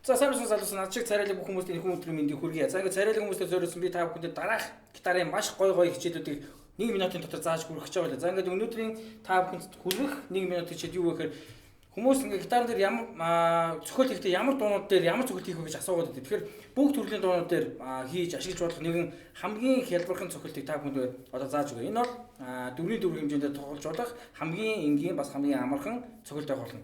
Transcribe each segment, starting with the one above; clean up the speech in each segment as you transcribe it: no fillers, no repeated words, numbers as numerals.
За сайн залуусан над шиг царайлаг бүх хүмүүст энэ өдрийн мэндийг хүргэе. За ингээд царайлаг хүмүүстээ зориулсан би та бүхэнд дараах гитарын маш гоё хичээлүүдийг 1 минутын дотор зааж хүргэх гэж байгаа. За ингээд өнөөдрийн та бүхэнд хүргэх 1 минутын хичээл юу вэ гэхээр хүмүүс ингээд гитар дээр ямар зохиол хийхдээ ямар дуунууд дээр ямар зохиол хийх вэ гэж асуугаад байдаг. Тэгэхээр бүх төрлийн дуунууд дээр хийж ашиглаж болох нэгэн хамгийн хялбархан зохиолтыг та бүхэнд одоо зааж өгье. Энэ бол 4-4 хэмжээндээ тоглож болох хамгийн энгийн бас хамгийн амархан зохиолт байх болно.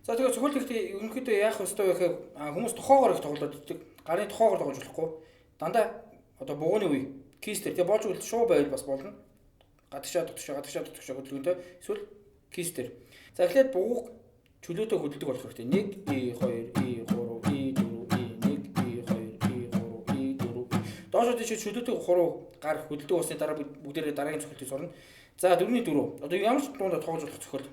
За тэгээд зохиол хийхдээ ерөнхийдөө яах ёстой вэ гэхээр хүмүүс тухайгаар их тоглоод иддэг. Гарын тухайгаар тоглож болохгүй. Дандаа одоо бугууны үе кистер тэгээд болж үл шуу байвал бас болно. Гадагшаа хөдөлгөөнтэй эсвэл кистер. За эхлээд бугууг чөлөөтэй хөдөлдөг болох хэрэгтэй. 1 2 3 4 1 2 3 4 доошоо тийш чөлөөтэй 3 гар хөдөлдөг усны дараа бүгдээрээ дараагийн зохиолтыг сурна. За 4-ний 4. Одоо ямар ч дундаа тоглож болох зохиол.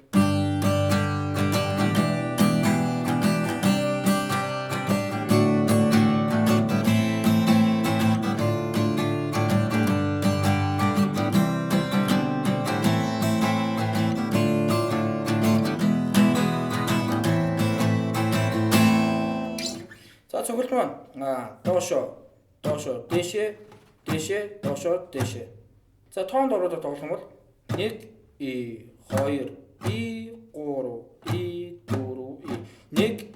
Цогцолт маань доошоо дээшээ доошоо дээшээ. За тоонд ороод тоглох юм бол 1 2 3 4 1